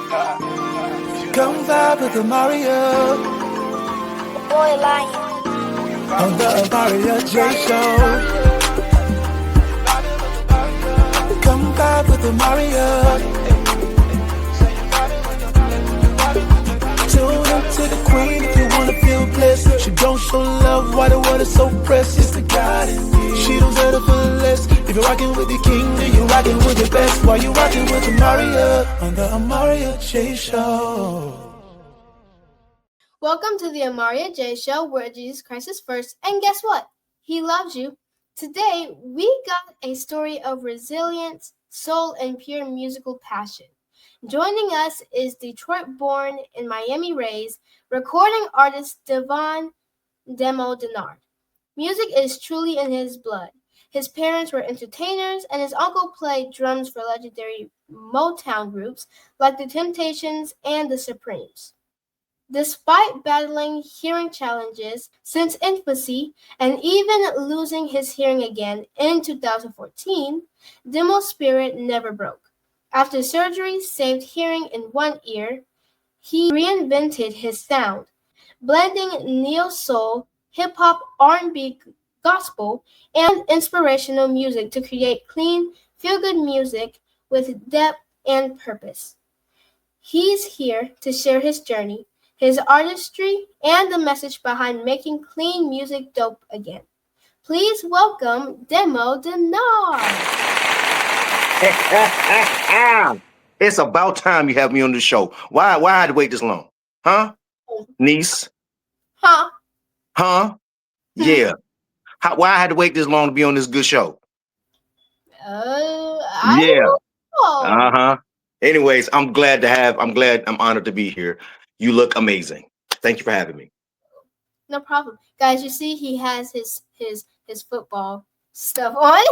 Come vibe with Amaryah Boy Lion. on the Amaryah J Show. Come vibe with Amaryah. Tune up to the queen if you wanna feel blessed. She don't show love, why the world is so pressed? It's the God in me. She don't settle for less. If you're rocking with the king, then you're rocking with the best. Why you rocking with Amaryah on the Amaryah J Show? Welcome to the Amaryah J Show, where Jesus Christ is first. And guess what? He loves you. Today, we got a story of resilience, soul, and pure musical passion. Joining us is Detroit-born and Miami-raised recording artist Dennard. Music is truly in his blood. His parents were entertainers, and his uncle played drums for legendary Motown groups like The Temptations and The Supremes. Despite battling hearing challenges since infancy and even losing his hearing again in 2014, Demo's spirit never broke. After surgery saved hearing in one ear, he reinvented his sound, blending neo-soul, hip-hop, R&B, gospel, and inspirational music to create clean, feel-good music with depth and purpose. He's here to share his journey, his artistry, and the message behind making clean music dope again. Please welcome Dennard. It's about time you have me on the show. Why I had to wait this long? Huh? Niece? Huh? Yeah. Why I had to wait this long to be on this good show? I Yeah. don't know. Uh-huh. Anyways, I'm honored to be here. You look amazing. Thank you for having me. No problem. Guys, you see he has his football stuff on.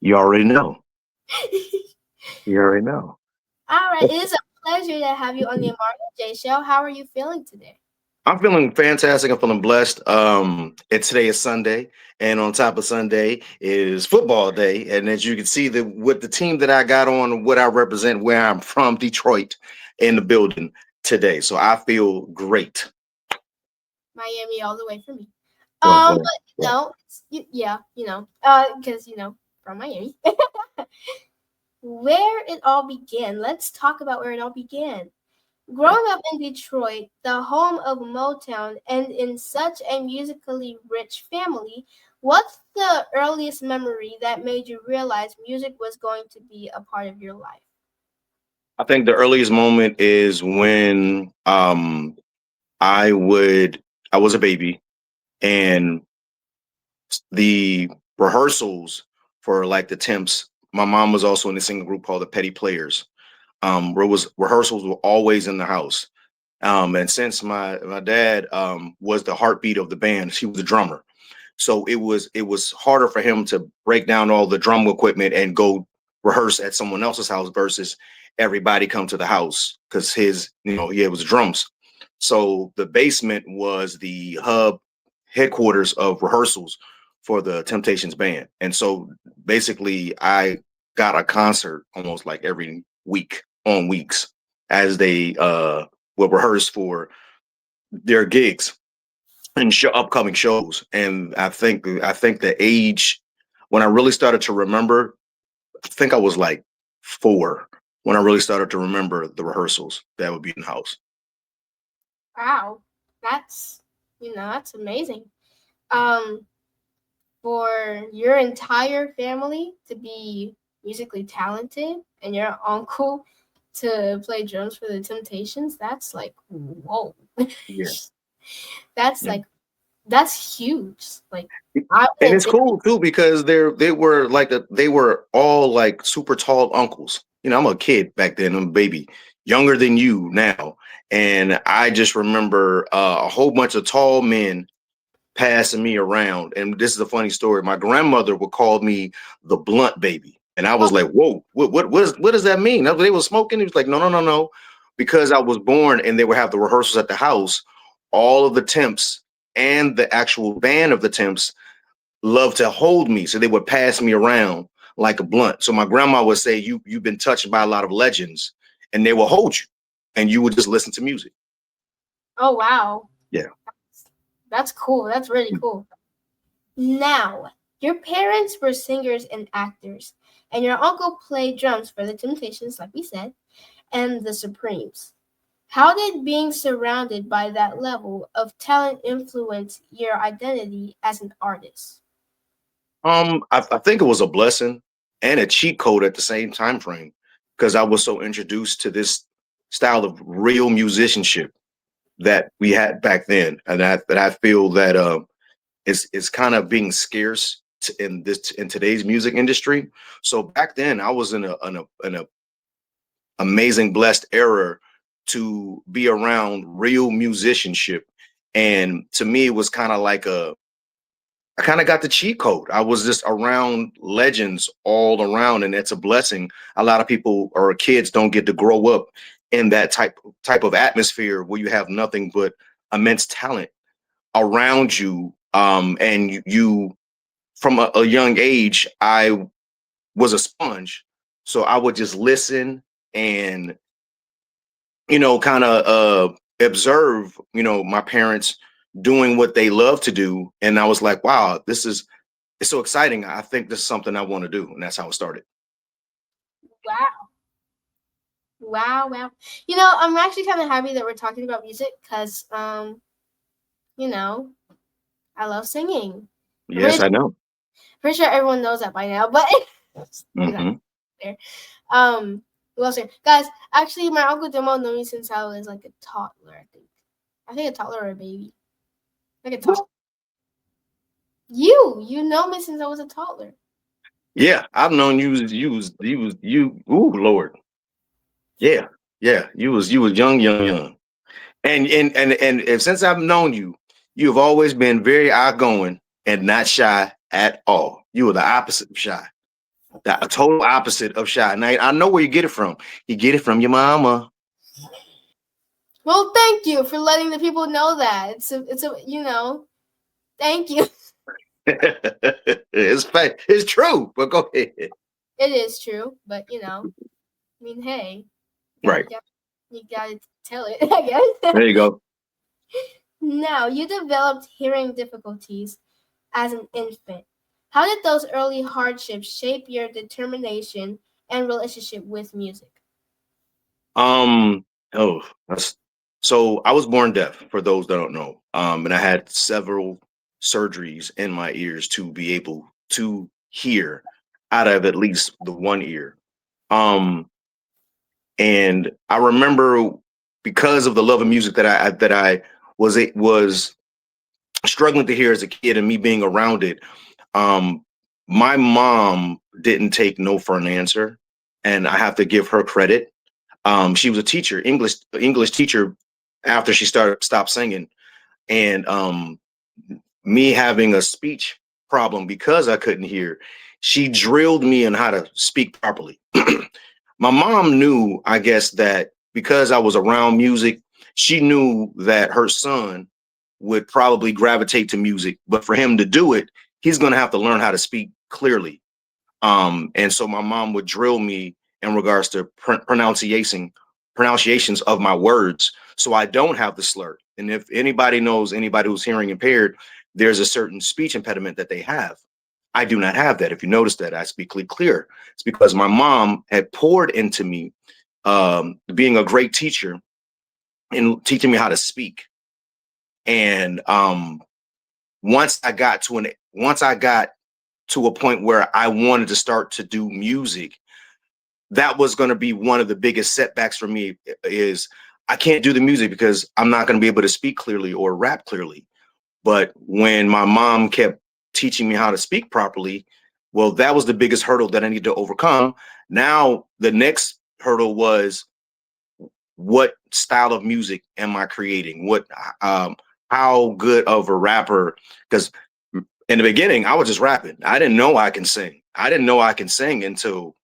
You already know. You already know. All right. It is a pleasure to have you on the Amaryah J Show. How are you feeling today? I'm feeling fantastic. I'm feeling blessed. Today is Sunday, and on top of Sunday is football day. And as you can see, with the team that I got on, what I represent, where I'm from, Detroit, in the building today. So I feel great. Miami all the way for me. Well, But because from Miami. Where it all began. Let's talk about where it all began. Growing up in Detroit, the home of Motown, and in such a musically rich family, what's the earliest memory that made you realize music was going to be a part of your life? I think the earliest moment is when I was a baby, and the rehearsals for like the Temps. My mom was also in a singing group called the Petty Players. Rehearsals were always in the house. And since my dad was the heartbeat of the band, he was the drummer. So it was harder for him to break down all the drum equipment and go rehearse at someone else's house versus everybody come to the house, because it was drums. So the basement was the hub headquarters of rehearsals for the Temptations band. And so basically I got a concert almost like every week on weeks as they will rehearse for their gigs and upcoming shows. And I think the age when I really started to remember, I think I was like 4 when I really started to remember the rehearsals that would be in the house. Wow, that's amazing. For your entire family to be musically talented and your uncle to play drums for the Temptations, that's like, whoa. Yeah. That's huge. Like, and it's cool too because they were all like super tall uncles. I'm a kid back then, I'm a baby, younger than you now, and I just remember a whole bunch of tall men passing me around. And this is a funny story. My grandmother would call me the blunt baby, and I was like, "Whoa, what does that mean?" They were smoking. He was like, "No," because I was born, and they would have the rehearsals at the house. All of the Temps and the actual band of the Temps loved to hold me, so they would pass me around like a blunt. So my grandma would say, "You've been touched by a lot of legends and they will hold you, and you would just listen to music. Oh, wow. Yeah. That's cool. That's really cool. Now, your parents were singers and actors, and your uncle played drums for the Temptations, like we said, and the Supremes. How did being surrounded by that level of talent influence your identity as an artist? I think it was a blessing and a cheat code at the same time frame, because I was so introduced to this style of real musicianship that we had back then, and that I feel that it's kind of being scarce in today's music industry. So back then, I was in a amazing blessed era to be around real musicianship, and to me, it was kind of like I kind of got the cheat code. I was just around legends all around, and it's a blessing. A lot of people or kids don't get to grow up in that type of atmosphere where you have nothing but immense talent around you. And you from a young age, I was a sponge, so I would just listen and kind of observe, my parents doing what they love to do, and I was like, wow, it's so exciting. I think this is something I want to do. And that's how it started. Wow. Wow. I'm actually kind of happy that we're talking about music because, I love singing. Yes, I know. Pretty sure everyone knows that by now, but Mhm. who else here? Guys, actually, my Uncle Demo knew me since I was like a toddler, I think. I think a toddler or a baby. Like a toddler. You know me since I was a toddler. Yeah, I've known you. Ooh, Lord. Yeah, yeah. You was young. And since I've known you, you have always been very outgoing and not shy at all. You were the opposite of shy. The total opposite of shy. Now I know where you get it from. You get it from your mama. Well, thank you for letting the people know that. Thank you. It's true, but go ahead. It is true, but hey, Right. you gotta tell it, I guess. There you go. Now, you developed hearing difficulties as an infant. How did those early hardships shape your determination and relationship with music? Oh, so I was born deaf, for those that don't know. And I had several surgeries in my ears to be able to hear out of at least the one ear. Um, and I remember, because of the love of music that I was struggling to hear as a kid, and me being around it. Um, my mom didn't take no for an answer, and I have to give her credit. She was a teacher, English teacher, after she stopped singing, and me having a speech problem because I couldn't hear, she drilled me on how to speak properly. My mom knew, I guess, that because I was around music, she knew that her son would probably gravitate to music, but for him to do it, he's going to have to learn how to speak clearly. And so my mom would drill me in regards to pronunciations of my words, so I don't have the slur. And if anybody knows anybody who's hearing impaired, there's a certain speech impediment that they have. I do not have that. If you notice that I speak clear, it's because my mom had poured into me, being a great teacher and teaching me how to speak. And once I got to a point where I wanted to start to do music, that was going to be one of the biggest setbacks for me. Is I can't do the music because I'm not going to be able to speak clearly or rap clearly. But when my mom kept teaching me how to speak properly, well, that was the biggest hurdle that I needed to overcome. Now, the next hurdle was, what style of music am I creating? How good of a rapper? Because in the beginning, I was just rapping. I didn't know I can sing. I didn't know I can sing until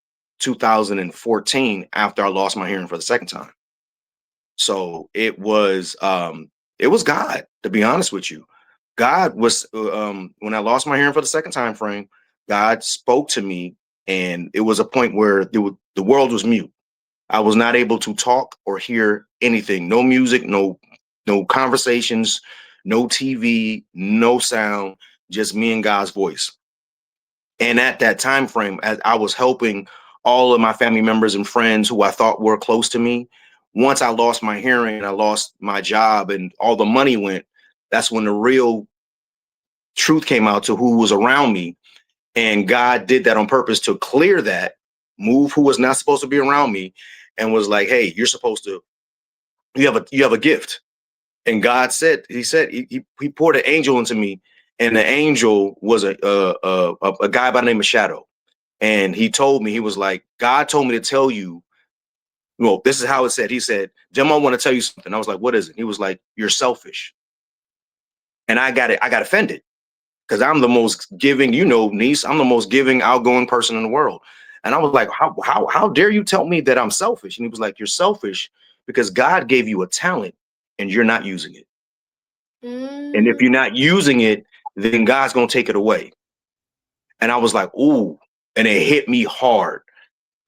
2014, after I lost my hearing for the second time. So it was God, to be honest with you. God was, when I lost my hearing for the second time frame, God spoke to me, and it was a point where the world was mute. I was not able to talk or hear anything. No music, no conversations, no TV, no sound, just me and God's voice. And at that time frame, as I was helping all of my family members and friends who I thought were close to me, once I lost my hearing and I lost my job and all the money went, that's when the real truth came out to who was around me. And God did that on purpose to clear that, move who was not supposed to be around me, and was like, hey, you're supposed to, you have a gift. And God said, he poured an angel into me, and the angel was a guy by the name of Shadow. And he told me, he was like, God told me to tell you, well, this is how it said. He said, Jim, I want to tell you something. I was like, what is it? He was like, you're selfish. And I got offended because I'm the most giving, niece, I'm the most giving, outgoing person in the world. And I was like, how dare you tell me that I'm selfish? And he was like, you're selfish because God gave you a talent and you're not using it. And if you're not using it, then God's going to take it away. And I was like, ooh, and it hit me hard.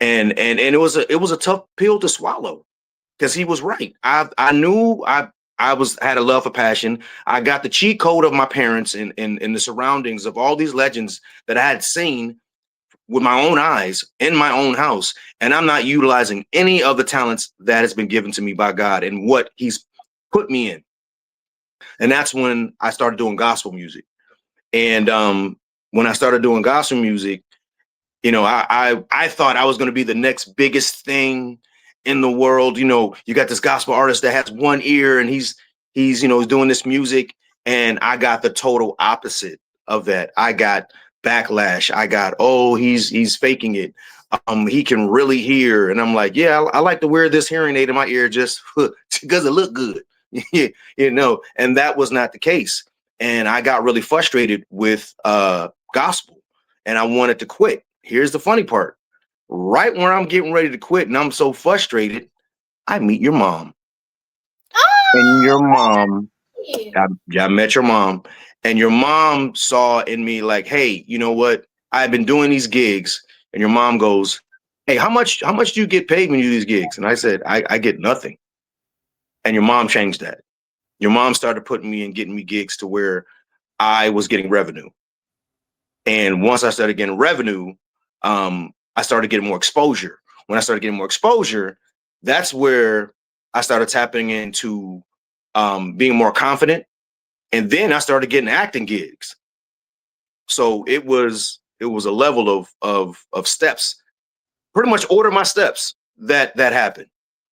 And it was a tough pill to swallow because he was right. I knew I had a love for passion. I got the cheat code of my parents in the surroundings of all these legends that I had seen with my own eyes in my own house. And I'm not utilizing any of the talents that has been given to me by God and what he's put me in. And that's when I started doing gospel music. And when I started doing gospel music, I thought I was going to be the next biggest thing in the world. You got this gospel artist that has one ear and he's doing this music. And I got the total opposite of that. I got backlash. I got, oh, he's faking it. He can really hear. And I'm like, yeah, I like to wear this hearing aid in my ear just because it look good, and that was not the case. And I got really frustrated with gospel and I wanted to quit. Here's the funny part. Right when I'm getting ready to quit and I'm so frustrated, I meet your mom. And your mom, I met your mom, and your mom saw in me like, hey, you know what? I've been doing these gigs. And your mom goes, hey, how much do you get paid when you do these gigs? And I said, I get nothing. And your mom changed that. Your mom started putting me and getting me gigs to where I was getting revenue. And once I started getting revenue, I started getting more exposure. When I started getting more exposure, that's where I started tapping into being more confident. And then I started getting acting gigs. So it was a level of steps, pretty much order my steps that happened.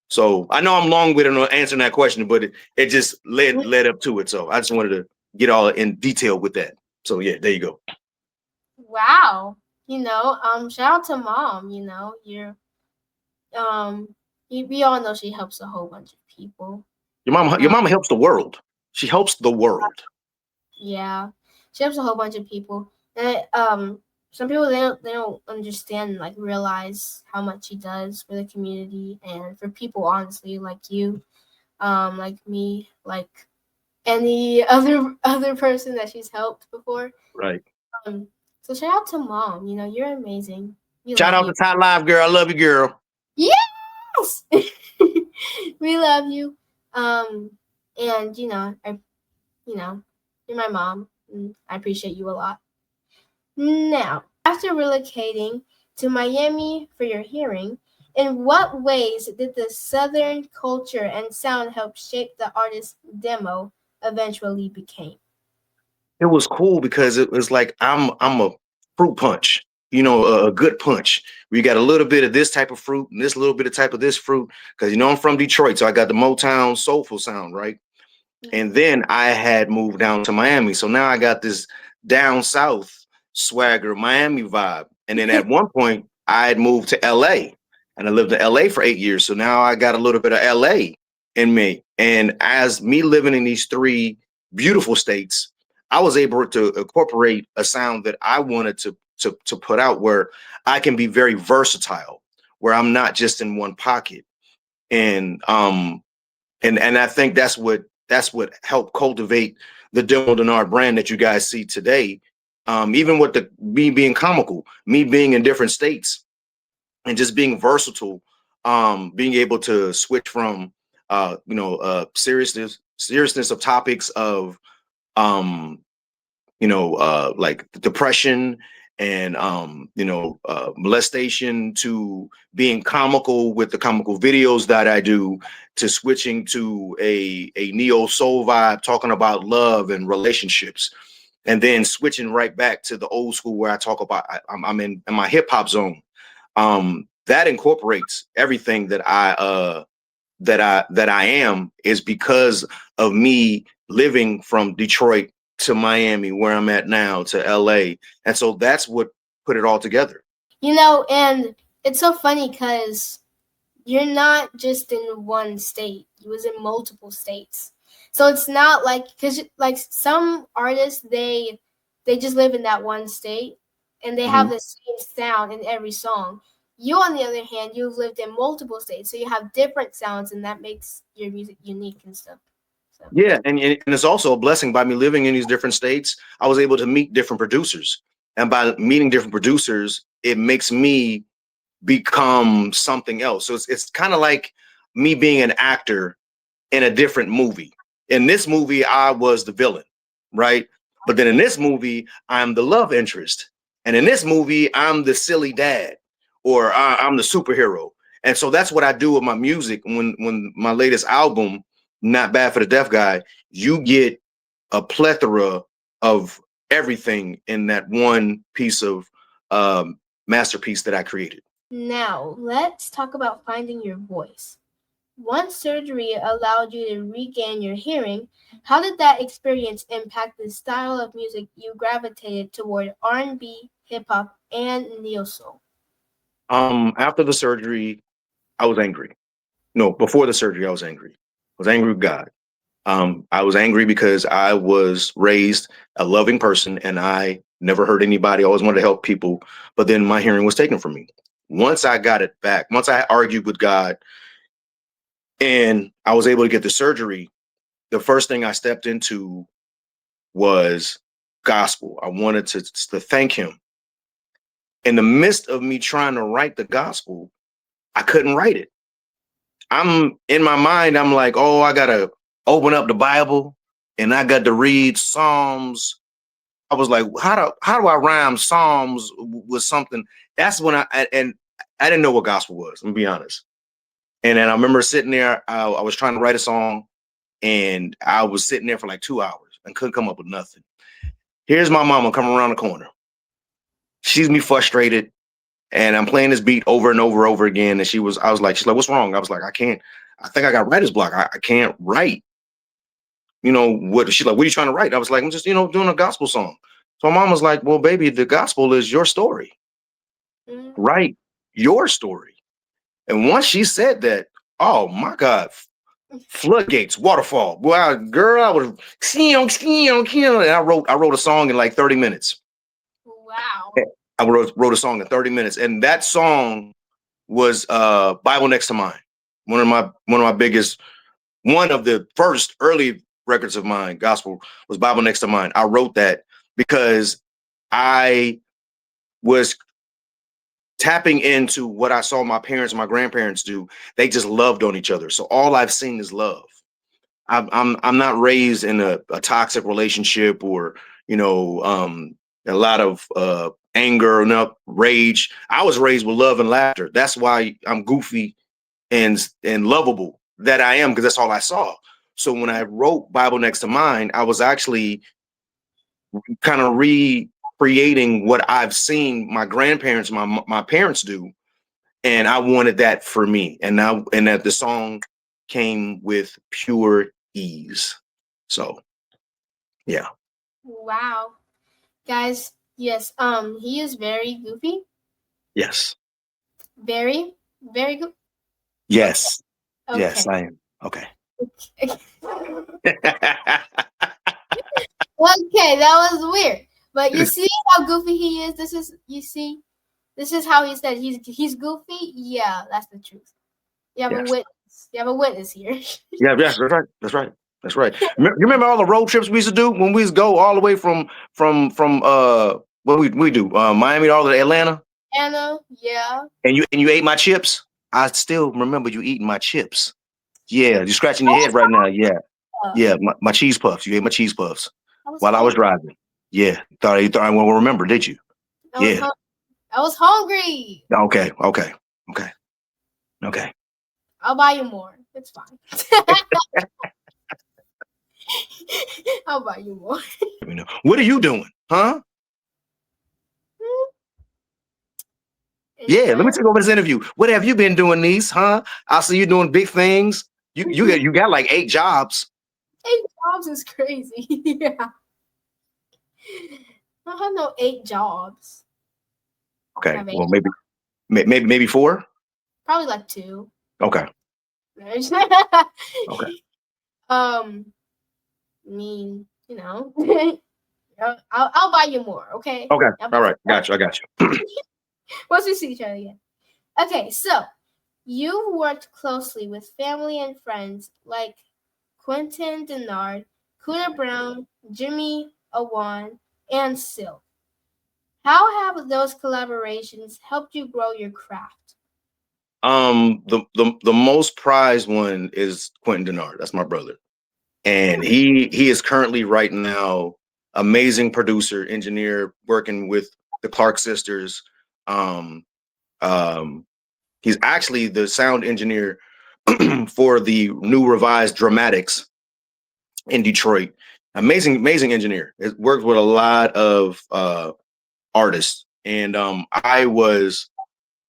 So I know I'm long-winded on answering that question, but it just led up to it. So I just wanted to get all in detail with that. So yeah, there you go. Wow. Shout out to mom, you're we all know she helps a whole bunch of people. Your mama helps the world. She helps the world. Yeah. She helps a whole bunch of people. And some people they don't understand, like realize how much she does for the community and for people, honestly, like you, like me, like any other person that she's helped before. Right. So shout out to mom. You're amazing. Shout out to Top Live girl. I love you, girl. Yes. We love you. And you're my mom. And I appreciate you a lot. Now, after relocating to Miami for your hearing, in what ways did the Southern culture and sound help shape the artist's demo eventually became? It was cool because it was like I'm a fruit punch, a good punch. We got a little bit of this type of fruit and this little bit of type of this fruit because I'm from Detroit, so I got the Motown soulful sound, right? And then I had moved down to Miami, so now I got this down south swagger Miami vibe. And then at one point I had moved to LA and I lived in LA for 8 years. So now I got a little bit of LA in me. And as me living in these three beautiful states, I was able to incorporate a sound that I wanted to put out where I can be very versatile, where I'm not just in one pocket. And I think that's what helped cultivate the Dennard brand that you guys see today. Even with me being comical, me being in different states and just being versatile being able to switch from seriousness of topics of um like depression and molestation, to being comical with the comical videos that I do, to switching to a neo soul vibe talking about love and relationships, and then switching right back to the old school where I talk about I'm in my hip hop zone. That incorporates everything that I am, is because of me living from Detroit to Miami, where I'm at now, to LA. And so that's what put it all together. And it's so funny because you're not just in one state. You was in multiple states. So it's not like, because like some artists, they just live in that one state and they have the same sound in every song. You, on the other hand, you've lived in multiple states, so you have different sounds, and that makes your music unique and stuff. So. Yeah, and it's also a blessing. By me living in these different states, I was able to meet different producers. And by meeting different producers, it makes me become something else. So it's kind of like me being an actor in a different movie. In this movie, I was the villain, right? But then in this movie, I'm the love interest. And in this movie, I'm the silly dad, or I'm the superhero. And so that's what I do with my music. When my latest album, Not Bad for the Deaf Guy, you get a plethora of everything in that one piece of masterpiece that I created. Now, let's talk about finding your voice. Once surgery allowed you to regain your hearing, how did that experience impact the style of music you gravitated toward? R&B, hip hop, and neo soul? After the surgery, I was angry. No, before the surgery, I was angry. I was angry with God. I was angry because I was raised a loving person and I never hurt anybody. I always wanted to help people, but then my hearing was taken from me. Once I got it back, once I argued with God and I was able to get the surgery, the first thing I stepped into was gospel. I wanted to thank him. In the midst of me trying to write the gospel, I couldn't write it. I'm in my mind, I'm like, oh, I gotta open up the Bible and I got to read Psalms. I was like, how do I rhyme Psalms with something? That's when I didn't know what gospel was, I'm gonna be honest. And then I remember sitting there, I was trying to write a song and I was sitting there for like 2 hours and couldn't come up with nothing. Here's my mama coming around the corner. She's me frustrated. And I'm playing this beat over and over again. And she's like, what's wrong? I was like, I think I got writer's block. I can't write. She's like, what are you trying to write? I was like, I'm just, doing a gospel song. So my mom was like, well, baby, the gospel is your story. Write your story. And once she said that, oh my God, floodgates, waterfall. Well, girl, I was and I wrote a song in like 30 minutes. Wow. I wrote a song in 30 minutes, and that song was Bible Next to Mine. One of the first early records of mine, gospel, was Bible Next to Mine. I wrote that because I was tapping into what I saw my parents and my grandparents do. They just loved on each other. So all I've seen is love. I'm not raised in a toxic relationship or, a lot of anger and rage. I was raised with love and laughter. That's why I'm goofy and lovable that I am, because that's all I saw. So when I wrote Bible Next to Mine, I was actually kind of recreating what I've seen my grandparents, my parents do, and I wanted that for me. And that the song came with pure ease. So, yeah. Wow. Guys, yes, he is very goofy. Yes. Very, very good. Yes. Okay. Yes, I am. Okay. Okay, that was weird. But you see how goofy he is? This is how he said he's goofy? Yeah, that's the truth. You have a witness. You have a witness here. Yeah, yes, that's right. That's right. You remember all the road trips we used to do when we used to go all the way from what we do Miami all the way to Atlanta? Anna, yeah. And you ate my chips? I still remember you eating my chips. Yeah, you're scratching your head right now. Yeah, yeah, my cheese puffs. You ate my cheese puffs while I was driving. Yeah, thought I won't remember, did you? Yeah. I was hungry. Okay. I'll buy you more. It's fine. I'll buy you more. What are you doing, huh? Yeah, let me take over this interview. What have you been doing, niece? Huh? I see you doing big things. You got like 8 jobs. 8 jobs is crazy. Yeah. I don't have no 8 jobs. Okay, well maybe 4. Probably like 2. Okay. Okay. I mean, I'll buy you more. Okay. Okay. All right. Got you. I got you. Once we see each other again. Okay, so you've worked closely with family and friends like Quentin Dennard, Cooter Brown, Jimmy Awan, and Silk. How have those collaborations helped you grow your craft? The most prized one is Quentin Dennard. That's my brother, and he is currently right now amazing producer, engineer, working with the Clark sisters. He's actually the sound engineer for the new revised Dramatics in Detroit. Amazing engineer. It worked with a lot of artists, and I was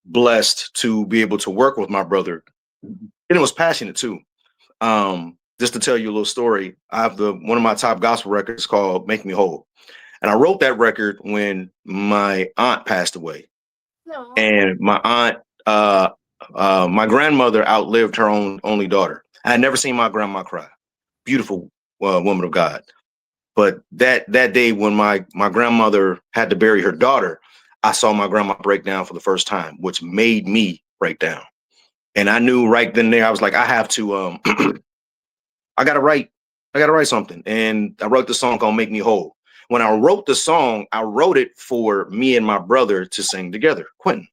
blessed to be able to work with my brother, and it was passionate too. Just to tell you a little story, I have one of my top gospel records called "Make Me Whole," and I wrote that record when my aunt passed away. No. And my aunt, my grandmother outlived her only daughter. I had never seen my grandma cry. Beautiful woman of God. But that day when my grandmother had to bury her daughter, I saw my grandma break down for the first time, which made me break down. And I knew right then and there, I was like, I have to, I gotta write something. And I wrote the song called "Make Me Whole." When I wrote the song, I wrote it for me and my brother to sing together, Quentin.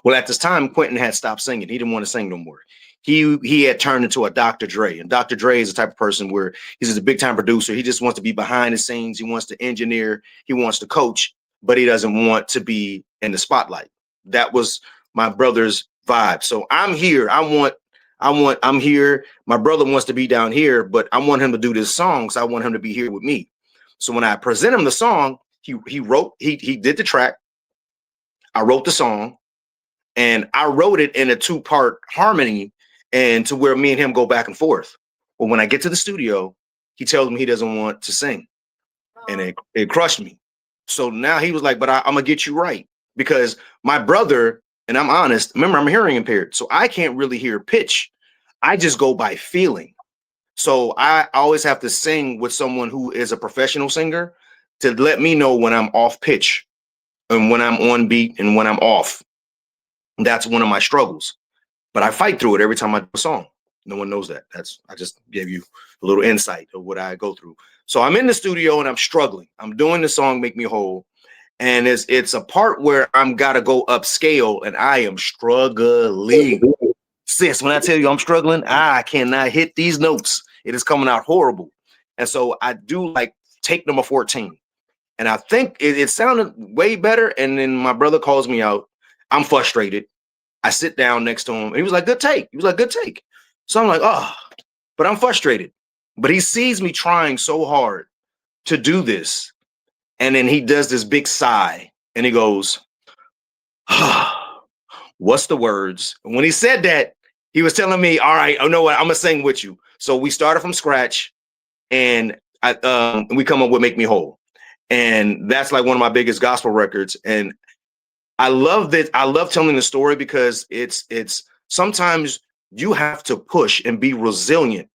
Well, at this time, Quentin had stopped singing. He didn't want to sing no more. He had turned into a Dr. Dre, and Dr. Dre is the type of person where he's just a big time producer. He just wants to be behind the scenes. He wants to engineer. He wants to coach, but he doesn't want to be in the spotlight. That was my brother's vibe. So I'm here. I'm here. My brother wants to be down here, but I want him to do this song. So I want him to be here with me. So when I present him the song, he did the track. I wrote the song. And I wrote it in a 2-part harmony, and to where me and him go back and forth. But when I get to the studio, he tells me he doesn't want to sing. And it crushed me. So now he was like, but I'm going to get you right. Because my brother, and I'm honest, remember, I'm hearing impaired. So I can't really hear pitch. I just go by feeling. So I always have to sing with someone who is a professional singer to let me know when I'm off pitch and when I'm on beat and when I'm off. That's one of my struggles, but I fight through it every time I do a song. No one knows that. I just gave you a little insight of what I go through. So I'm in the studio and I'm struggling. I'm doing the song "Make Me Whole," and it's a part where I'm gotta go upscale, and I am struggling. Sis, when I tell you I'm struggling, I cannot hit these notes. It is coming out horrible, and so I do like take number 14, and I think it sounded way better. And then my brother calls me out. I'm frustrated. I sit down next to him. And he was like, good take. So I'm like, oh, but I'm frustrated. But he sees me trying so hard to do this. And then he does this big sigh and he goes, what's the words? And when he said that, he was telling me, all right, I know what, I'm going to sing with you. So we started from scratch and we come up with "Make Me Whole." And that's like one of my biggest gospel records. And I love that. I love telling the story because it's sometimes you have to push and be resilient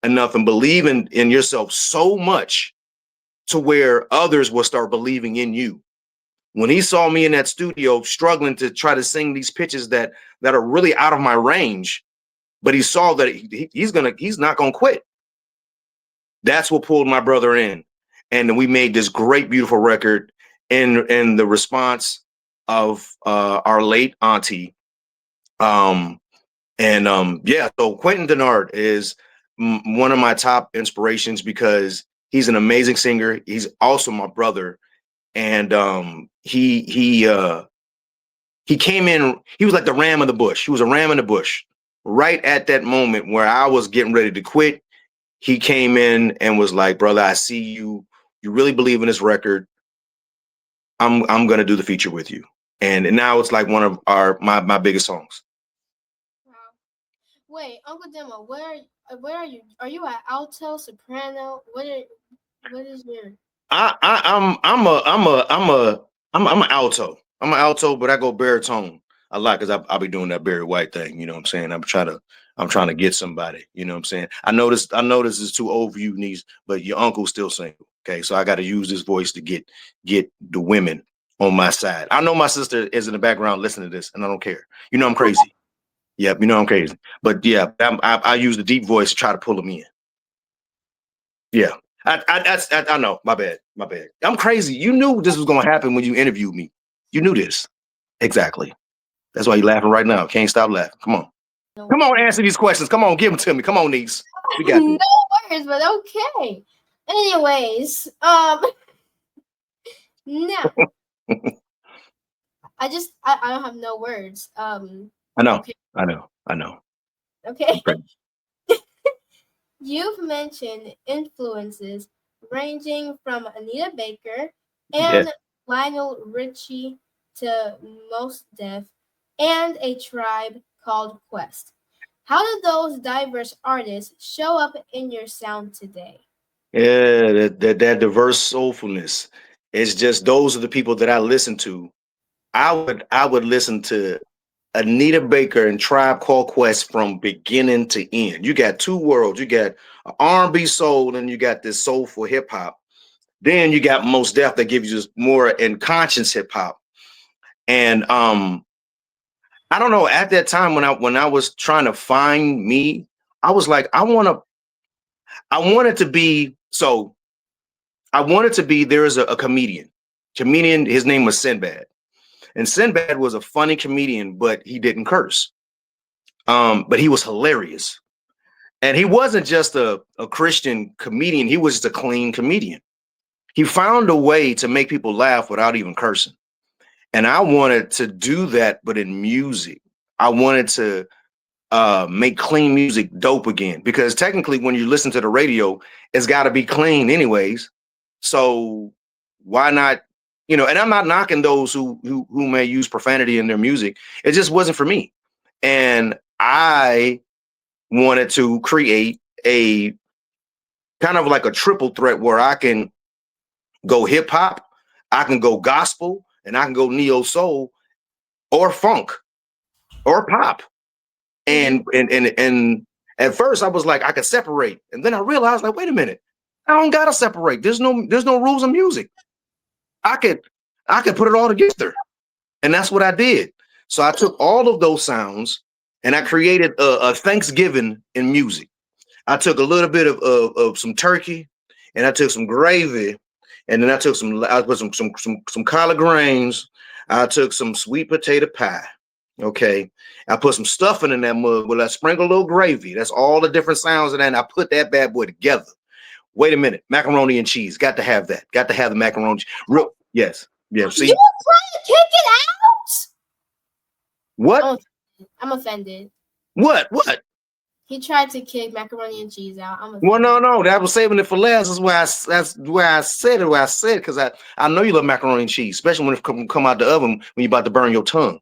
enough and believe in yourself so much to where others will start believing in you. When he saw me in that studio struggling to try to sing these pitches that are really out of my range, but he saw that he's not gonna quit. That's what pulled my brother in, and then we made this great, beautiful record. In the response of our late auntie, Yeah, so Quentin Dennard is one of my top inspirations because he's an amazing singer. He's also my brother, and he came in. He was like the ram in the bush. He was a ram in the bush. Right at that moment where I was getting ready to quit, he came in and was like, "Brother, I see you. You really believe in this record. I'm gonna do the feature with you." And now it's like one of my biggest songs. Wow. Wait, Uncle Demo, where are you? Are you an alto, soprano? What is your? I'm an alto. I'm an alto, but I go baritone a lot because I'll be doing that Barry White thing. You know what I'm saying? I'm trying to get somebody. You know what I'm saying? I noticed it's too old for you, niece, but your uncle's still single. Okay, so I got to use this voice to get the women on my side. I know my sister is in the background listening to this, and I don't care. You know I'm crazy. Yep, you know I'm crazy. But yeah, I use the deep voice to try to pull them in. Yeah. I know. My bad. My bad. I'm crazy. You knew this was gonna happen when you interviewed me. You knew this. Exactly. That's why you're laughing right now. Can't stop laughing. Come on. No Come on, worries. answer these questions. Come on, give them to me. Come on, niece. We got No this. worries, but okay. Anyways, now I don't have no words. I know. Okay, I know. I know. okay. Right. You've mentioned influences ranging from Anita Baker Yes. and Lionel Richie to Mos Def and a tribe called Quest. How do those diverse artists show up in your sound today? Yeah, that diverse soulfulness. It's just those are the people that I listen to. I would listen to Anita Baker and Tribe Called Quest from beginning to end. You got two worlds. You got R&B soul, and you got this soulful hip hop. Then you got Most Def that gives you just more in conscious hip hop. And I don't know. At that time when I was trying to find me, I was like, I wanted to be so. I wanted to be. There is a comedian. Comedian. His name was Sinbad, and Sinbad was a funny comedian, but he didn't curse. But he was hilarious. And he wasn't just a Christian comedian, he was just a clean comedian. He found a way to make people laugh without even cursing. And I wanted to do that, but in music. I wanted to make clean music dope again because technically, when you listen to the radio, it's got to be clean, anyways. So why not? You know, and I'm not knocking those who may use profanity in their music. It just wasn't for me. And I wanted to create a kind of like a triple threat where I can go hip hop, I can go gospel, and I can go neo soul or funk or pop. And at first I was like I could separate, and then I realized like wait a minute, I don't gotta separate. There's no rules of music. I could I could put it all together, and that's what I did. So I took all of those sounds and I created a Thanksgiving in music. I took a little bit of some turkey, and I took some gravy, and then I put some collard greens. I took some sweet potato pie. Okay, I put some stuffing in that mug. Well, I sprinkle a little gravy. That's all the different sounds in that. And I put that bad boy together. Wait a minute, macaroni and cheese. Got to have that. Got to have the macaroni. Real, yes, yeah. You See were trying to kick it out? what? I'm offended. What? He tried to kick macaroni and cheese out. I'm Well, offended. no. That was saving it for last. That's where I said it. Where I said because I know you love macaroni and cheese, especially when it come out the oven when you're about to burn your tongue.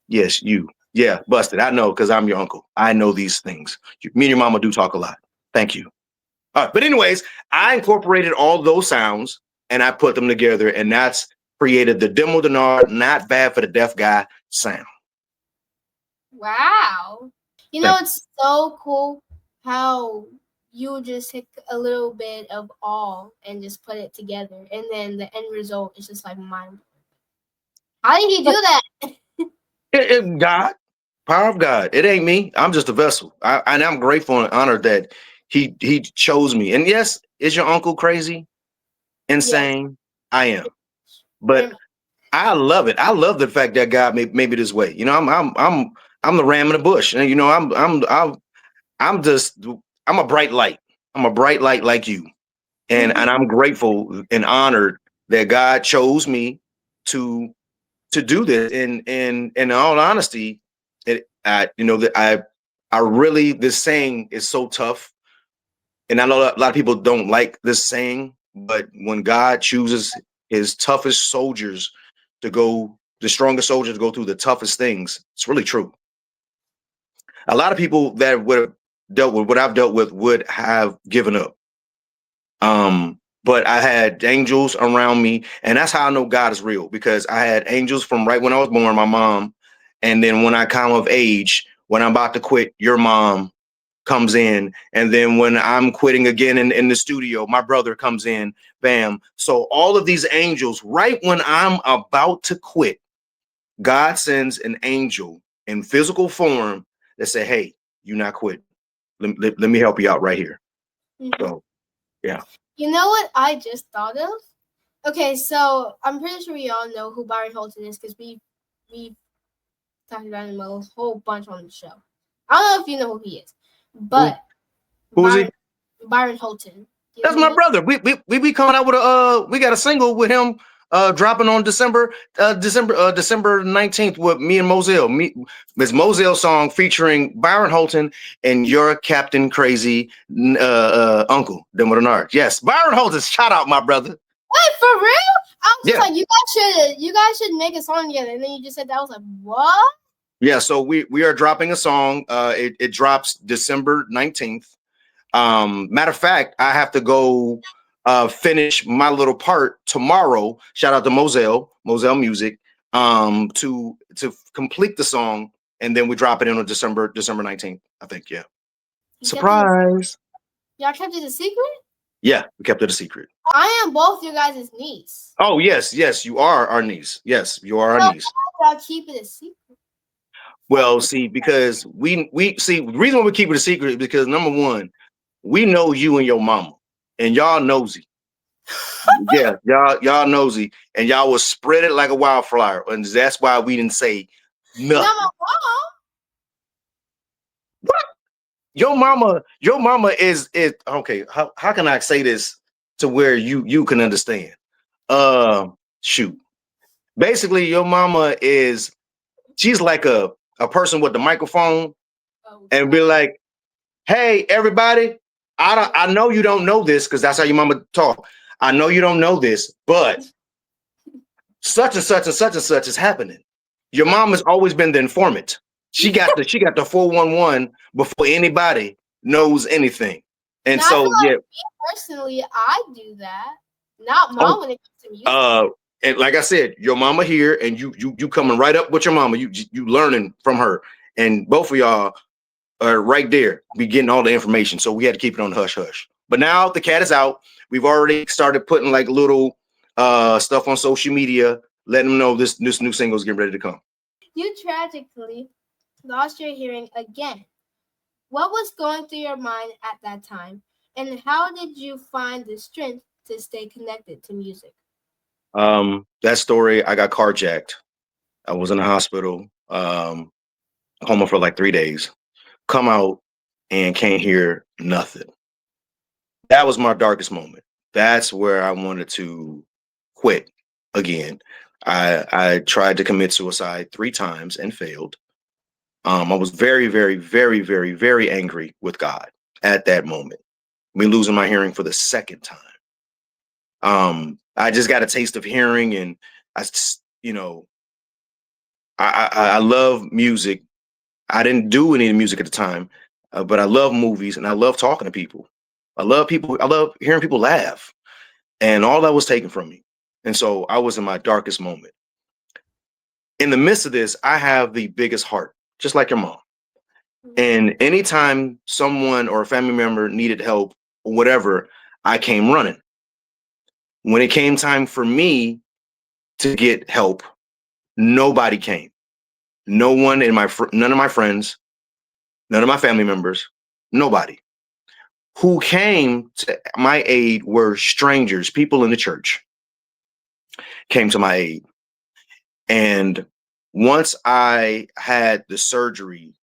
Yes, you. Yeah, busted. I know because I'm your uncle. I know these things. Me and your mama do talk a lot. Thank you. All right, but anyways, I incorporated all those sounds and I put them together, and that's created the Demo Dennard Not Bad for the Deaf Guy sound. Wow. You know, Thank it's so cool how you just take a little bit of all and just put it together, and then the end result is just like mind blowing. How did he do that? God, power of God. It ain't me. I'm just a vessel. And I'm grateful and honored that he chose me. And yes, is your uncle crazy, Yes, insane? I am, very but much. I love it. I love the fact that God made me this way. You know, I'm I'm the ram in the bush, and I'm a bright light. I'm a bright light like you, and I'm grateful and honored that God chose me to do this. And in all honesty, I really, this saying is so tough, and I know a lot of people don't like this saying, but when God chooses his toughest soldiers to go, the strongest soldiers to go through the toughest things, it's really true. A lot of people that would have dealt with what I've dealt with would have given up. But I had angels around me, and that's how I know God is real, because I had angels from right when I was born, my mom, and then when I come of age, when I'm about to quit, your mom comes in, and then when I'm quitting again in the studio, my brother comes in, bam. So all of these angels, right when I'm about to quit, God sends an angel in physical form that say, hey, you're not quitting. Let me help you out right here. So yeah. You know what I just thought of? Okay, so I'm pretty sure we all know who Byron Holton is, because we talked about him a whole bunch on the show. I don't know if you know who he is, but who is he? Byron Holton. That's my brother. We be coming out with we got a single with him dropping on December 19th with me and Moselle. Miss Moselle's song featuring Byron Holton and your Captain Crazy uncle, Dennard. Yes, Byron Holton. Shout out, my brother. Wait, for real? I was just like, you guys should make a song together, and then you just said that. I was like, what? Yeah, so we are dropping a song. It drops December 19th. Matter of fact, I have to go finish my little part tomorrow. Shout out to Moselle Music, to complete the song, and then we drop it in on December 19th. I think, yeah. Surprise! Y'all kept it a secret? Yeah, we kept it a secret. I am both your guys' niece. Oh yes, you are our niece. Yes, you are our niece. Y'all keep it a secret. Well, see, because we see, the reason why we keep it a secret is because, number one, we know you and your mama, and y'all nosy. Yeah, y'all nosy, and y'all will spread it like a wildfire, and that's why we didn't say nothing. What? Your mama is okay. How can I say this to where you can understand? Shoot. Basically, your mama she's like a person with the microphone, and be like, hey, everybody, I know you don't know this, because that's how your mama talk. I know you don't know this, but such and such and such and such is happening. Your mom has always been the informant. She got the 411 before anybody knows anything. And now, so, yeah. Personally, I do that. Not mom when it comes to music. And like I said, your mama here, and you coming right up with your mama. You learning from her, and both of y'all are right there, be getting all the information. So we had to keep it on the hush hush. But now the cat is out. We've already started putting like little stuff on social media, letting them know this new single is getting ready to come. You tragically lost your hearing again. What was going through your mind at that time, and how did you find the strength to stay connected to music? That story, I got carjacked. I was in the hospital, coma for like 3 days. Come out and can't hear nothing. That was my darkest moment. That's where I wanted to quit again. I tried to commit suicide 3 times and failed. I was very, very, very, very, very angry with God at that moment. Me losing my hearing for the second time. I just got a taste of hearing, and I love music. I didn't do any music at the time, but I love movies, and I love talking to people. I love people. I love hearing people laugh, and all that was taken from me. And so I was in my darkest moment. In the midst of this, I have the biggest heart, just like your mom. And anytime someone or a family member needed help or whatever, I came running. When it came time for me to get help, nobody came. No one none of my friends, none of my family members, nobody. Who came to my aid were strangers, people in the church came to my aid. And Once I had the surgery,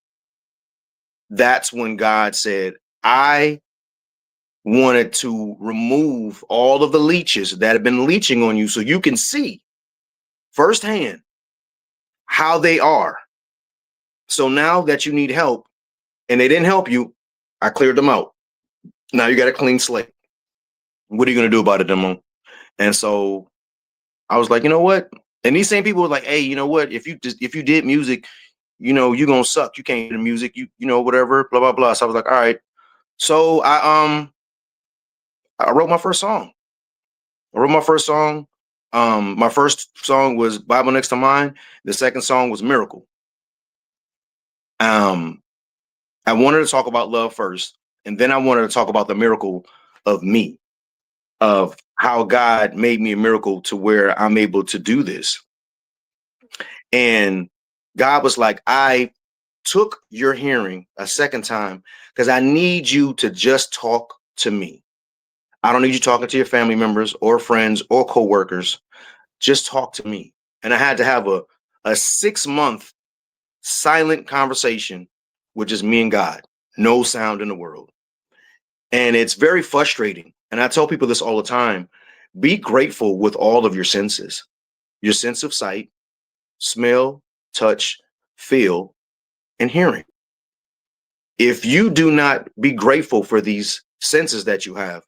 that's when God said, I wanted to remove all of the leeches that have been leeching on you so you can see firsthand how they are. So now that you need help and they didn't help you, I cleared them out. Now you got a clean slate. What are you going to do about it, Demo? And so I was like, you know what? And these same people were like, hey, you know what? If you did music, you're going to suck. You can't do music, whatever, blah, blah, blah. So I was like, all right. So I wrote my first song. My first song was Bible Next to Mine. The second song was Miracle. I wanted to talk about love first, and then I wanted to talk about the miracle of me, of how God made me a miracle to where I'm able to do this. And God was like, I took your hearing a second time because I need you to just talk to me. I don't need you talking to your family members or friends or coworkers. Just talk to me. And I had to have a 6-month silent conversation with just me and God, no sound in the world. And it's very frustrating. And I tell people this all the time. Be grateful with all of your senses, your sense of sight, smell, touch, feel, and hearing. If you do not be grateful for these senses that you have,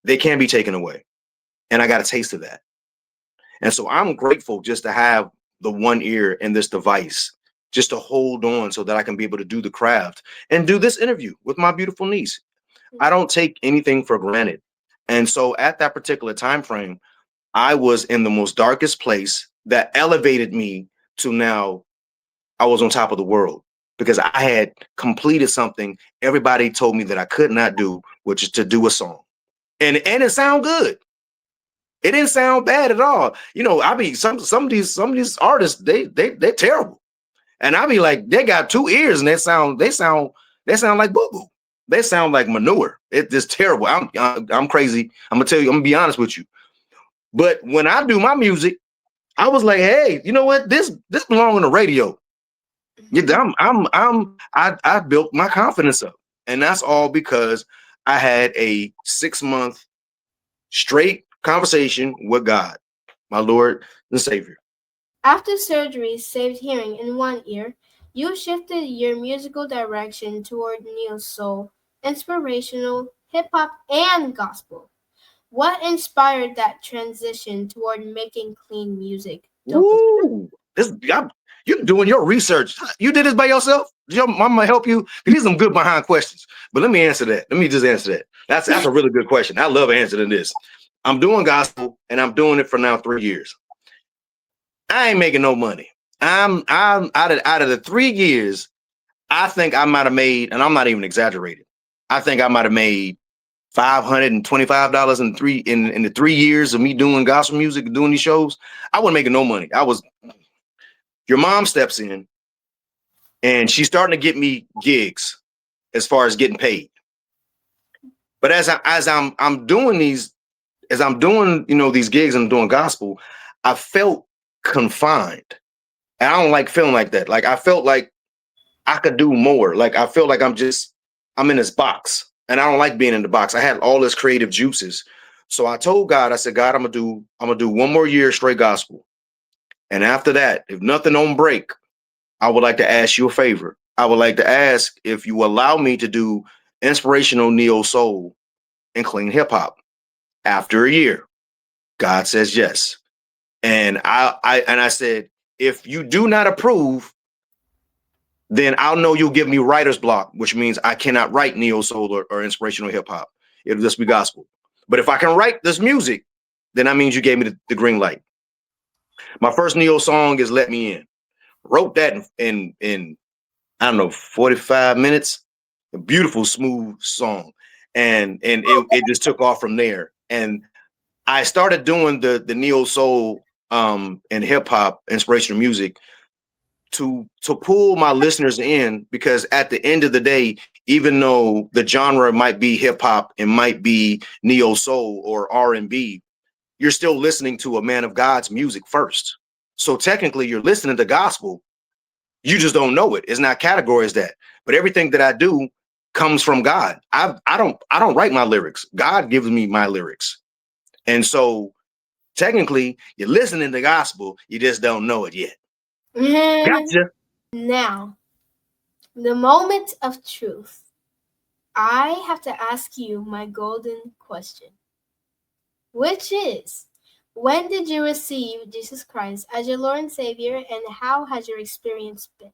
they can be taken away. And I got a taste of that. And so I'm grateful just to have the one ear in this device, just to hold on so that I can be able to do the craft and do this interview with my beautiful niece. I don't take anything for granted. And so at that particular time frame, I was in the most darkest place that elevated me to now I was on top of the world because I had completed something everybody told me that I could not do, which is to do a song. And it sounded good. It didn't sound bad at all. I mean, some of these artists, they're terrible. And I be like, they got 2 ears and they sound like boo-boo. They sound like manure. It's just terrible. I'm crazy. I'm gonna be honest with you. But when I do my music, I was like, hey, you know what? This belongs on the radio. I built my confidence up. And that's all because I had a 6-month straight conversation with God, my Lord and Savior. After surgery saved hearing in one ear, you shifted your musical direction toward neo-soul, inspirational, hip-hop, and gospel. What inspired that transition toward making clean music? Ooh, you're doing your research. You did this by yourself? Did your mama help you? Because these are some good behind questions. But let me answer that. Let me just answer that. That's a really good question. I love answering this. I'm doing gospel and I'm doing it for now 3 years. I ain't making no money. I'm out of the 3 years, I think I might have made, and I'm not even exaggerating, I think I might have made $525 in the 3 years of me doing gospel music and doing these shows. I wasn't making no money. Your mom steps in and she's starting to get me gigs as far as getting paid. But as I'm doing these gigs and I'm doing gospel, I felt confined. And I don't like feeling like that. Like I felt like I could do more. Like I feel like I'm in this box and I don't like being in the box. I had all this creative juices. So I told God, I said, God, I'm gonna do 1 more year straight gospel. And after that, if nothing don't break, I would like to ask you a favor. I would like to ask if you allow me to do inspirational neo soul and clean hip hop after a year. God says yes. And I said, if you do not approve, then I'll know you'll give me writer's block, which means I cannot write neo soul or inspirational hip hop. It'll just be gospel. But if I can write this music, then that means you gave me the green light. My first neo song is Let Me In. Wrote that in I don't know, 45 minutes. A beautiful, smooth song. And it just took off from there. And I started doing the neo soul and hip hop inspirational music to pull my listeners in, because at the end of the day, even though the genre might be hip hop, it might be neo soul or R&B, you're still listening to a man of God's music first. So technically you're listening to gospel. You just don't know it. It's not categorized as that. But everything that I do comes from God. I don't write my lyrics. God gives me my lyrics. And so technically you're listening to gospel, you just don't know it yet. Gotcha. Now, the moment of truth. I have to ask you my golden question, which is, when did you receive Jesus Christ as your Lord and Savior, and how has your experience been?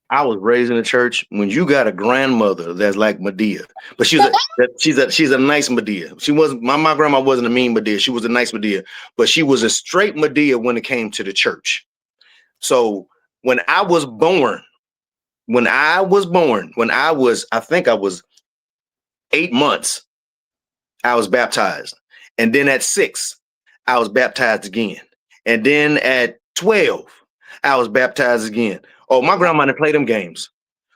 I was raised in a church. When you got a grandmother that's like Medea, but she's a nice Medea. She wasn't my grandma wasn't a mean Medea. She was a nice Medea, but she was a straight Medea when it came to the church. So when I was born, I think I was 8 months, I was baptized. And then at 6, I was baptized again. And then at 12, I was baptized again. Oh, my grandma didn't play them games.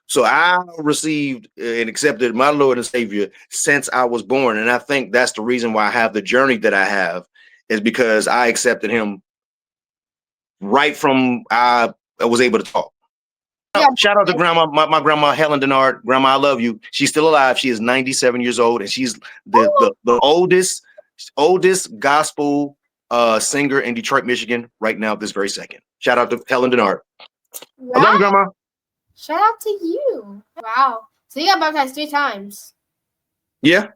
So I received and accepted my Lord and Savior since I was born. And I think that's the reason why I have the journey that I have, is because I accepted him right from I was able to talk. Yeah. Shout out to grandma, my grandma Helen Dennard. Grandma, I love you. She's still alive. She is 97 years old, and she's the oldest gospel singer in Detroit, Michigan, right now, this very second. Shout out to Helen Dennard. Wow. I love you, grandma. Shout out to you. Wow. So you got baptized 3 times. Yeah.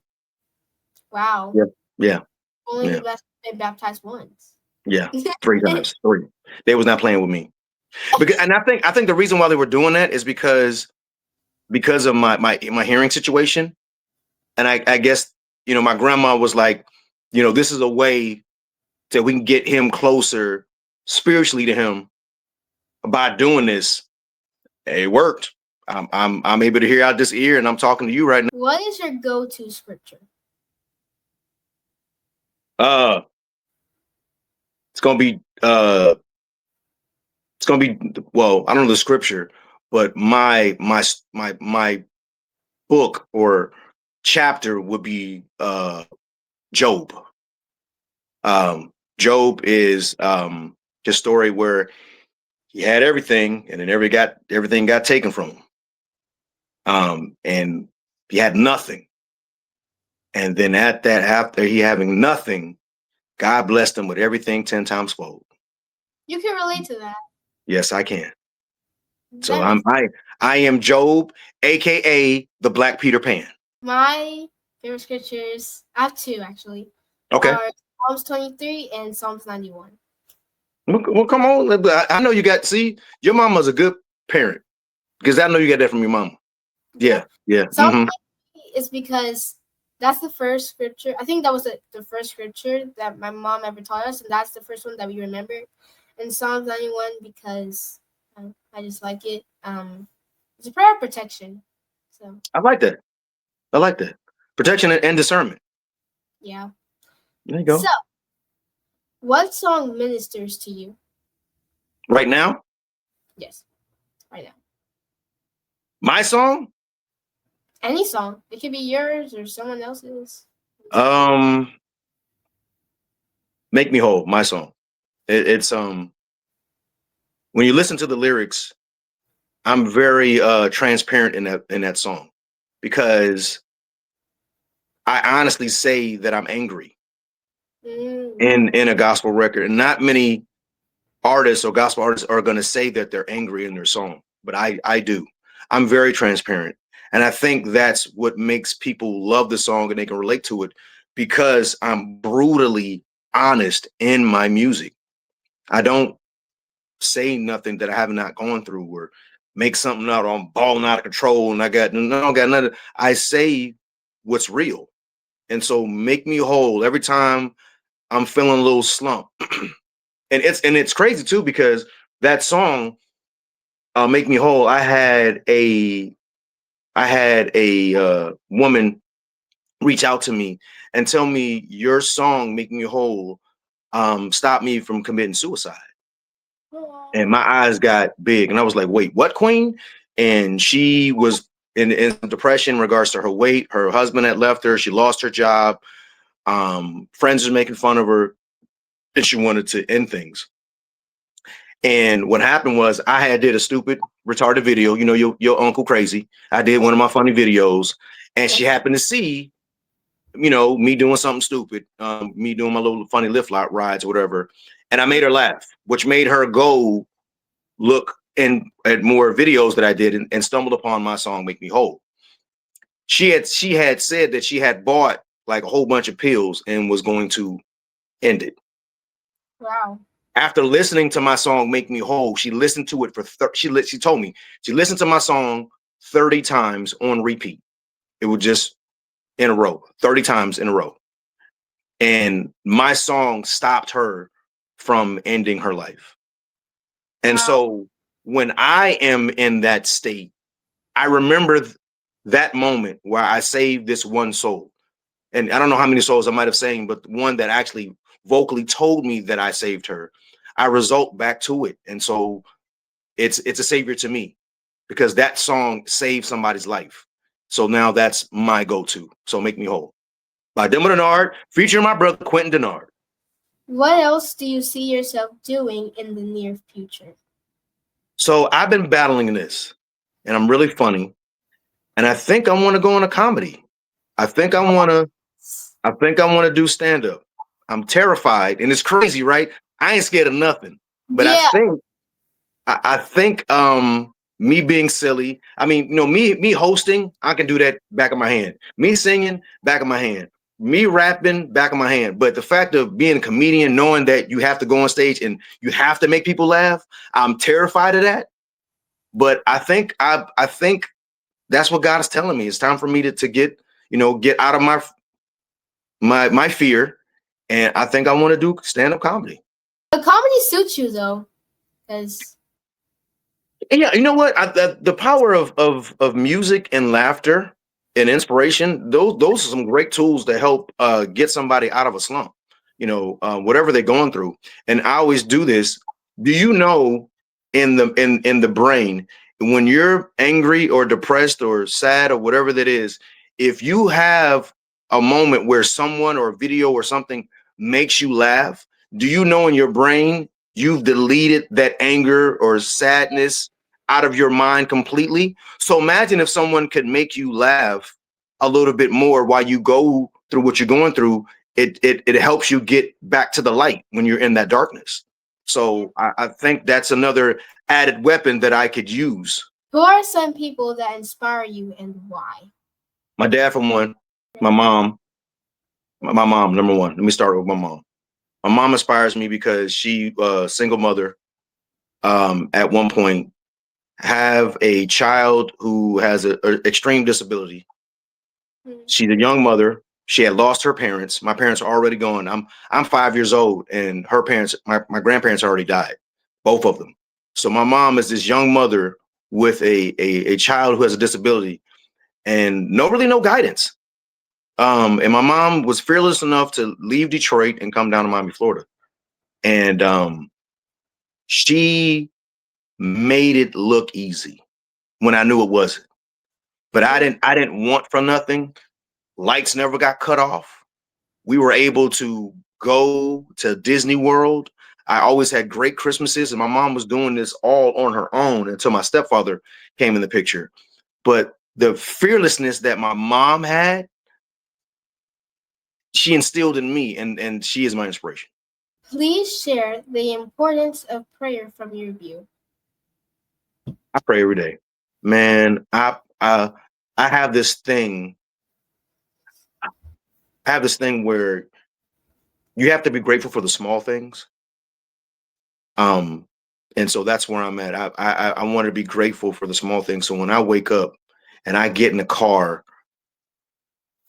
Wow. Yeah. Only the best been baptized once. Yeah. 3 times. 3. They was not playing with me. And I think the reason why they were doing that is because of my hearing situation. And I guess, my grandma was like, this is a way that we can get him closer spiritually to him by doing this. It worked. I'm able to hear out this ear, and I'm talking to you right now. What is your go-to scripture? It's gonna be well, I don't know the scripture, but my book or chapter would be Job. Job is his story where he had everything and then everything got taken from him. And he had nothing. And then after he having nothing, God blessed him with everything 10 times fold. You can relate to that. Yes, I can. So I am Job, aka the Black Peter Pan. My favorite scriptures, I have 2 actually. Okay. Are Psalms 23 and Psalms 91. Well, come on. I know you got, your mama's a good parent, because I know you got that from your mama. Yeah. Psalms 23 is because that's the first scripture. I think that was the first scripture that my mom ever taught us, and that's the first one that we remember. And Psalms 91 because I just like it. It's a prayer of protection. So I like that. Protection and discernment. Yeah. There you go. So, what song ministers to you? Right now? Yes, right now. My song? Any song. It could be yours or someone else's. Make Me Whole, my song. It's when you listen to the lyrics, I'm very transparent in that song, because I honestly say that I'm angry in a gospel record. And not many artists or gospel artists are going to say that they're angry in their song, but I do. I'm very transparent. And I think that's what makes people love the song and they can relate to it, because I'm brutally honest in my music. I don't say nothing that I have not gone through, or make something out, or I'm balling out of control and I got nothing. I say what's real. And so Make Me Whole, every time I'm feeling a little slump. And it's crazy too, because that song, Make Me Whole, I had a woman reach out to me and tell me, your song Make Me Whole stopped me from committing suicide. And my eyes got big, and I was like, wait, what, Queen? And she was in depression in regards to her weight. Her husband had left her. She lost her job. Friends were making fun of her, and she wanted to end things. And what happened was I did a stupid retarded video, you know, your uncle crazy. I did one of my funny videos, and she happened to see, you know, me doing something stupid, me doing my little funny lift lot rides or whatever. And I made her laugh, which made her go look at more videos that I did and stumbled upon my song Make Me Whole. She had said that she had bought like a whole bunch of pills and was going to end it. Wow. After listening to my song Make Me Whole, she listened to it for she told me she listened to my song 30 times on repeat. It was just in a row, 30 times in a row. And my song stopped her from ending her life. And Wow. so when I am in that state, I remember that moment where I saved this one soul. And I don't know how many souls I might have saved, but one that actually vocally told me that I saved her. I result back to it. And so it's a savior to me because that song saved somebody's life. So now that's my go-to. So Make Me Whole by Dennard, featuring my brother Quentin Dennard. What else do you see yourself doing in the near future? So I've been battling this, and I'm really funny, and I think I want to go on a comedy. I think I want to do stand-up. I'm terrified, and it's crazy, right? I ain't scared of nothing, but Yeah. I think me being silly. I mean, you know, me hosting, I can do that back of my hand. Me singing, back of my hand. Me rapping, back of my hand. But the fact of being a comedian, knowing that you have to go on stage and you have to make people laugh, I'm terrified of that. But I think that's what God is telling me. It's time for me to get, you know, get out of my fear. And I think I want to do stand-up comedy. The comedy suits you though, because Yeah, you know what? The power of music and laughter and inspiration, those are some great tools to help get somebody out of a slump, you know, whatever they're going through. And I always do this. Do you know in the brain, when you're angry or depressed or sad or whatever that is, if you have a moment where someone or a video or something makes you laugh, do you know in your brain you've deleted that anger or sadness out of your mind completely? So imagine if someone could make you laugh a little bit more while you go through what you're going through. It helps you get back to the light when you're in that darkness. So I think that's another added weapon that I could use. who are some people that inspire you and why? My dad, for one, my mom, my mom, number one. Let me start with my mom. My mom inspires me because she single mother, at one point, have a child who has a extreme disability. She's a young mother. She had lost her parents. My parents are already gone. I'm 5 years old, and her parents, my grandparents already died, both of them. So my mom is this young mother with a child who has a disability and no guidance. And my mom was fearless enough to leave Detroit and come down to Miami, Florida. And she made it look easy when I knew it wasn't. But I didn't want for nothing. Lights never got cut off. We were able to go to Disney World. I always had great Christmases, and my mom was doing this all on her own until my stepfather came in the picture. But the fearlessness that my mom had, she instilled in me, and she is my inspiration. Please share the importance of prayer from your view. I pray every day, man. I have this thing. I have this thing where you have to be grateful for the small things. And so that's where I'm at. I want to be grateful for the small things. So when I wake up and I get in the car,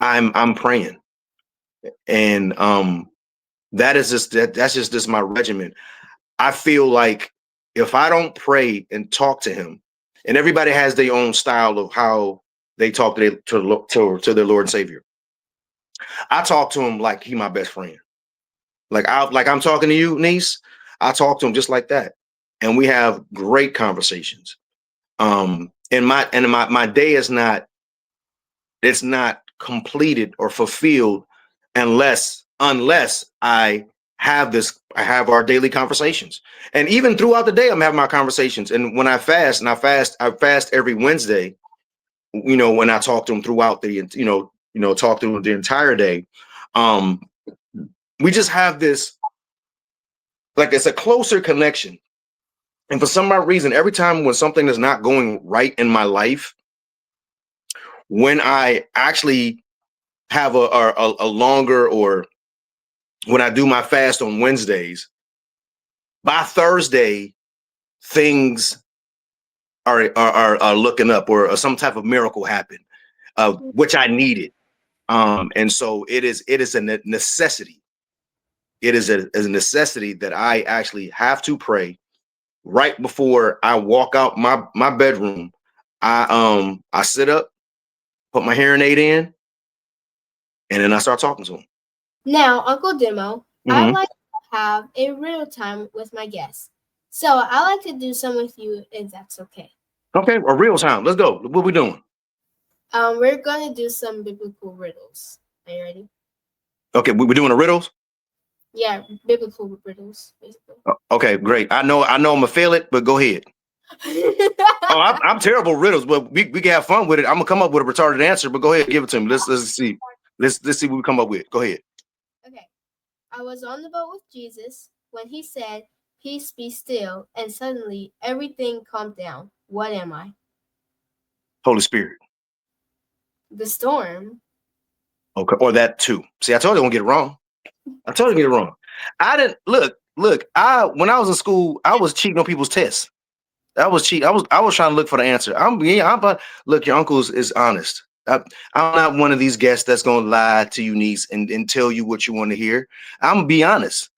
I'm praying, and that's just this my regimen. I feel like if I don't pray and talk to Him, and everybody has their own style of how they talk to their Lord and Savior. I talk to Him like He my best friend. Like I'm talking to you, niece. I talk to Him just like that, and we have great conversations. And my day is not, it's not completed or fulfilled unless I have our daily conversations. And even throughout the day, I'm having my conversations. And when I fast, I fast every Wednesday, when I talk to them throughout the, talk to them the entire day. We just have this, like, it's a closer connection. And for some odd reason, every time when something is not going right in my life, when I actually have a longer, or when I do my fast on Wednesdays, by Thursday, things are looking up, or some type of miracle happened, which I needed. And so it is a necessity. It is a necessity that I actually have to pray right before I walk out my bedroom. I sit up, put my hearing aid in, and then I start talking to him. Now, Uncle Demo, I like to have a riddle time with my guests. So I like to do some with you, if that's okay. Okay, a real time. Let's go. What we doing? We're gonna do some biblical riddles. Are you ready? Okay, we're doing the riddles. Yeah, biblical riddles, basically. Okay, great. I know I'm gonna fail it, but go ahead. I'm terrible riddles, but we can have fun with it. I'm gonna come up with a retarded answer, but go ahead, give it to me. Let's see. Let's see what we come up with. Go ahead. Okay. I was on the boat with Jesus when he said, "Peace, be still," and suddenly everything calmed down. What am I? Holy Spirit. The storm. Okay, or that too. See, I told you I won't get it wrong. I told you to get it wrong. I didn't look. When I was in school, I was cheating on people's tests. I was cheating. I was trying to look for the answer. Look, your uncle is honest. I'm not one of these guests that's gonna lie to you, niece, and tell you what you want to hear. I'm gonna be honest.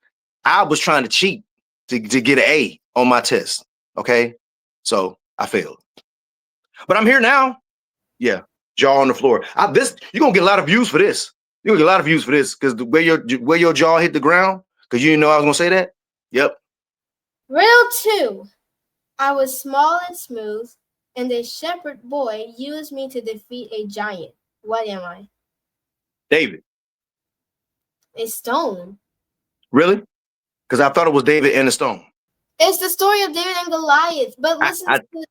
I was trying to cheat to get an A on my test. Okay, so I failed, but I'm here now. Yeah, jaw on the floor. You're gonna get a lot of views for this. You're gonna get a lot of views for this because the way your jaw hit the ground. Because you didn't know I was gonna say that. Yep. Riddle 2. I was small and smooth, and a shepherd boy used me to defeat a giant. What am I? David. A stone. Really? Because I thought it was David and the stone. It's the story of David and Goliath. But listen to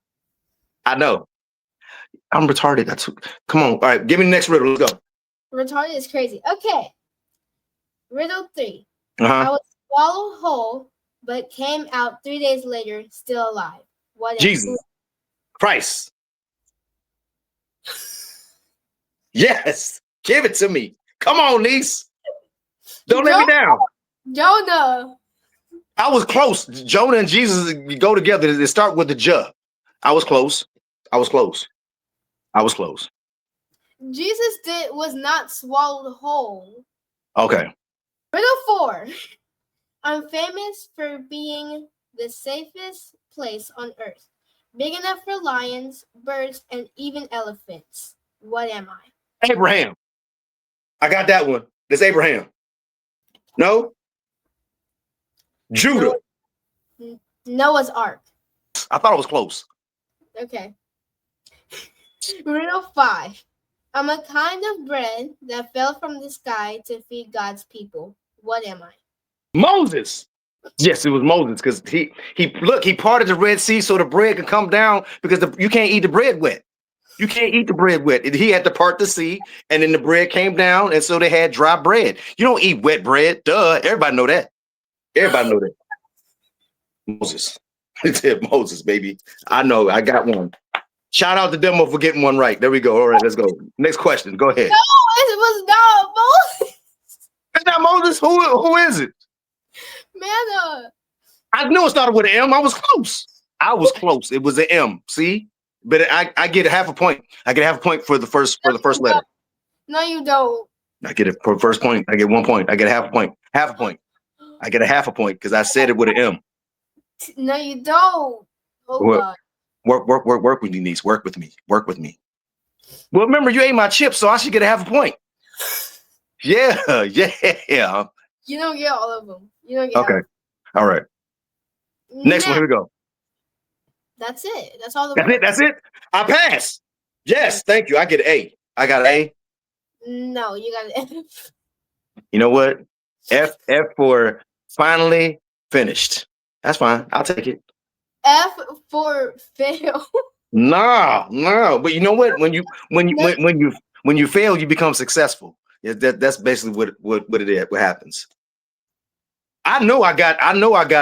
I know. I'm retarded. Come on. All right, give me the next riddle. Let's go. Retarded is crazy. Okay. Riddle 3. Uh-huh. I was swallowed whole, but came out 3 days later, still alive. What? Jesus Christ. Yes. Give it to me. Come on, niece. Don't let me down. Jonah. I was close. Jonah and Jesus go together. They start with the J. I was close. Jesus was not swallowed whole. Okay. Riddle 4. I'm famous for being the safest place on earth. Big enough for lions, birds, and even elephants. What am I? Abraham. I got that one. It's Abraham. No? Judah. Noah's Ark. I thought it was close. Okay. Riddle 5. I'm a kind of bread that fell from the sky to feed God's people. What am I? Moses. Yes, it was Moses because he parted the Red Sea so the bread could come down because you can't eat the bread wet. You can't eat the bread wet. He had to part the sea, and then the bread came down, and so they had dry bread. You don't eat wet bread. Duh. Everybody know that. Moses. Moses, baby. I know. I got one. Shout out to Demo for getting one right. There we go. All right, let's go. Next question. Go ahead. No, it was not Moses. It's not Moses. Who is it? Man, I knew it started with an M. I was close. It was an M. See? But I get half a point. I get half a point for the first letter. No, you don't. I get it for first point. I get 1 point. I get half a point. Half a point. I get a half a point because I said it with an M. No, you don't. Oh, God. Work with me, niece. Work with me. Well, remember, you ate my chips, so I should get a half a point. Yeah. You don't get all of them. You don't get okay. All right. Next one. Here we go. That's it. That's all. That's it. I pass. Yes. Thank you. I get an A. I got an A. No, you got an F. You know what? F for Finally finished. That's fine. I'll take it. F for fail. No. But you know what? When you fail, you become successful. Yeah, that's basically what it is. What happens? I know I got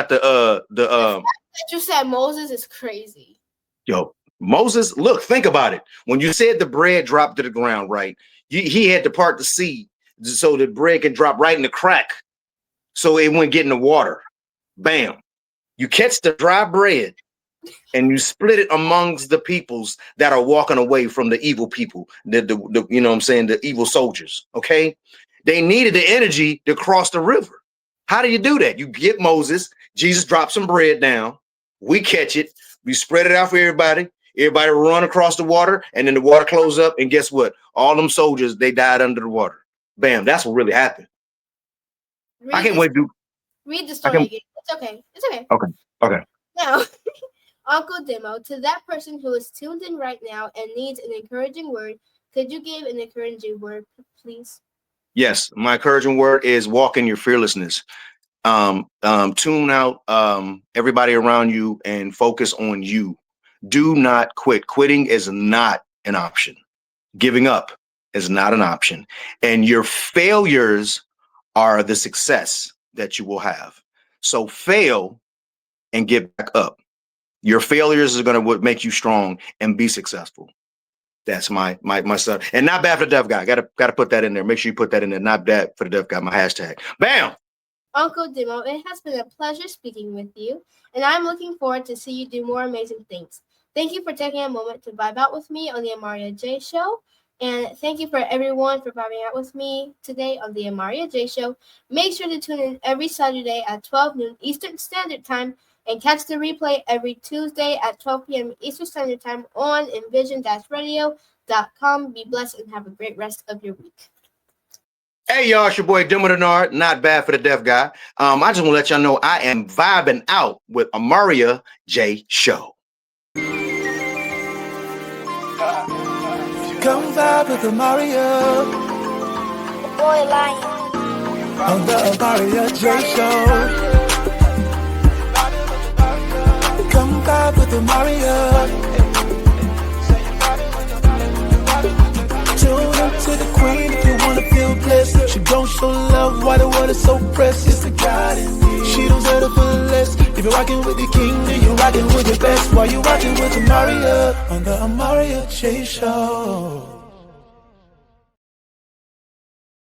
the That you said Moses is crazy. yo, Moses. Look, think about it. When you said the bread dropped to the ground, right? He had to part the sea so the bread can drop right in the crack, so it wouldn't get in the water. Bam! You catch the dry bread and you split it amongst the peoples that are walking away from the evil people, the you know what I'm saying, the evil soldiers. Okay, they needed the energy to cross the river. How do you do that? You get Moses, Jesus drops some bread down, we catch it, we spread it out for everybody. Everybody run across the water, and then the water closed up, and guess what? All them soldiers, they died under the water. Bam! That's what really happened. I can't wait to read the story again. It's okay. It's okay. Okay. Now, Uncle Demo, to that person who is tuned in right now and needs an encouraging word, could you give an encouraging word, please? Yes, my encouraging word is walk in your fearlessness. Tune out everybody around you and focus on you. Do not quit. Quitting is not an option. Giving up is not an option. And your failures are the success that you will have. So fail and get back up. Your failures are going to make you strong and be successful. That's my son. And not bad for the deaf guy. Gotta put that in there. Make sure you put that in there. Not bad for the deaf guy. My hashtag. Bam! Uncle Demo, it has been a pleasure speaking with you, and I'm looking forward to see you do more amazing things. Thank you for taking a moment to vibe out with me on the Amaryah J Show. And thank you for everyone for vibing out with me today on the Amaryah J Show. Make sure to tune in every Saturday at 12 noon Eastern Standard Time and catch the replay every Tuesday at 12 p.m. Eastern Standard Time on envision-radio.com. Be blessed and have a great rest of your week. Hey, y'all, it's your boy Dennard, not bad for the deaf guy. I just want to let y'all know I am vibing out with Amaryah J Show. Come vibe with Amaryah. Boy, lying. On the Amaryah J Show. Come vibe with Amaryah. Tune into the queen if you wanna feel blessed. She don't show love, why the world is so precious. The God in me. She don't settle for less. If you're rocking with the king, then you're rocking with the best. While you rocking with Amaryah on the Amaryah J Show.